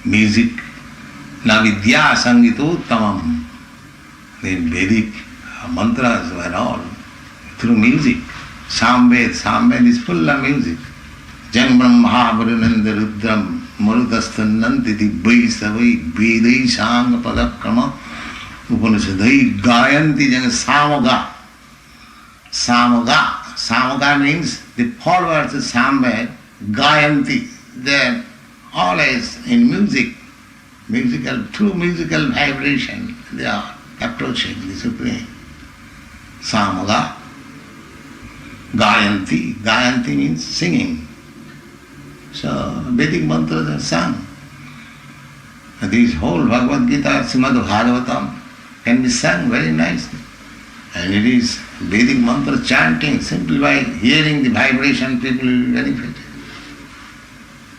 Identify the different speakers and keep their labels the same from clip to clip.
Speaker 1: music. Na vidya sangitottamam. The Vedic mantras were all through music. Samved is full of music. Jang Brahma Varunanda Rudram Marudasthananti Dibbhai Savai Vedai Sanga Padakrama Upanishadai Gayanti Jang Samaga. Samaga means the followers of Samved, Gayanti, they are always in music, through musical vibration, they are approaching the Supreme. Samaga, Gayanti means singing. So Vedic mantras are sung. This whole Bhagavad Gita, Srimad Bhagavatam can be sung very nicely. And it is Vedic mantra chanting, simply by hearing the vibration, people will be benefited.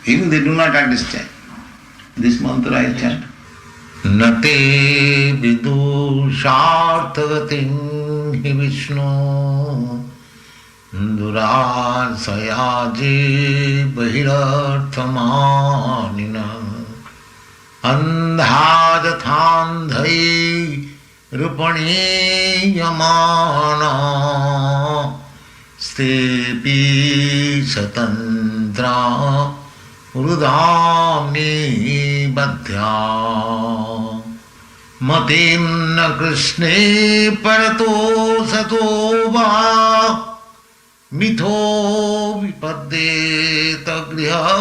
Speaker 1: Even they do not understand. This mantra I chant. Nate vidusharthagatim hi Vishnu Durasayaji bahirarthamanina Andhajathandhai Rupani Yamana Stepi Satantra Urudamni Badhya Matim na Krishne Parato Satova Mitho Vipadeta Griha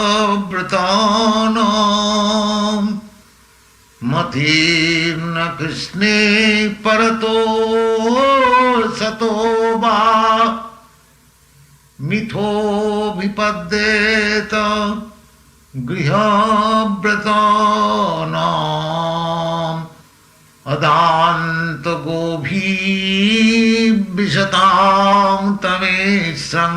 Speaker 1: Bratanam Matirna Krishne Parato Satoba Mitho Vipadeta Griha Bratanam Adanta Gobhi Bishatam Tamesram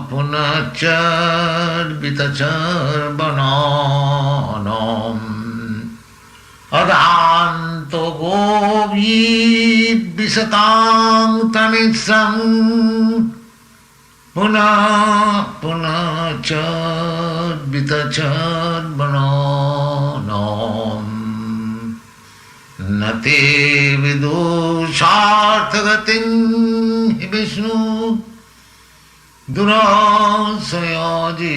Speaker 1: Punachar Vitachar Bananam Adanto Govi Bisatam Tamitsam Punachar Vitachar Bananam Nate vidusharthagatim hi Vishnu Durasayaji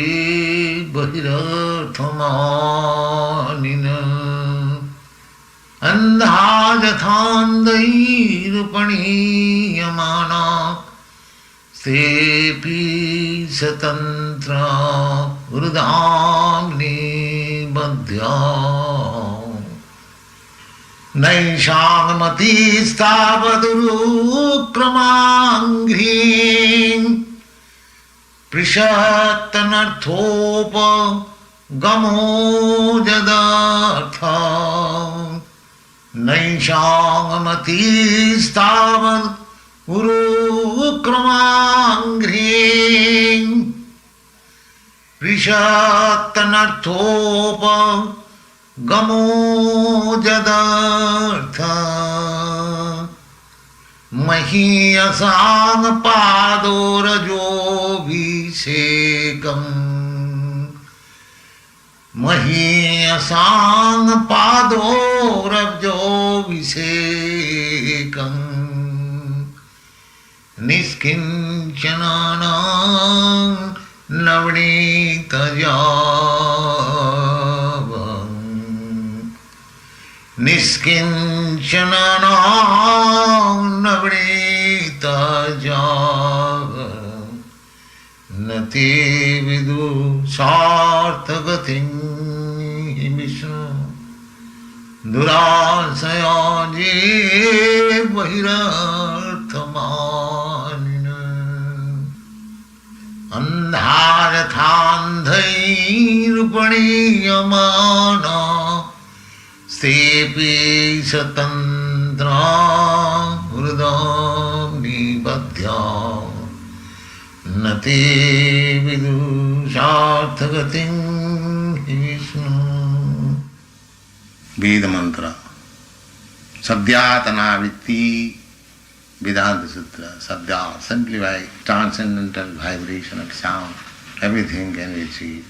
Speaker 1: bahirarthamanina Andhajathandai rupani yamana Sepi satantra urudamni badhya Naishangamati stavadurukramangrim Prishatanarthopa gamo jadartha Naishangamati stavadurukramangrim Prishatanarthopa Gamo jadartha Mahiyasang padorajo visekam Mahiyasang padorajo visekam Niskincananang navnitajava Niskincananam navnitajava Nati vidu sarthagatim hi Vishnu Durasayaji bahirarthamanina Andhajathandhai rupani yamana Stepi satantra urudamni badhya Nati vidusharthagatim hi Vishnu. Veda mantra Sadhyatana Vritti Vedanta Sutra. Sadhya, simply by transcendental vibration of sound, everything can be achieved.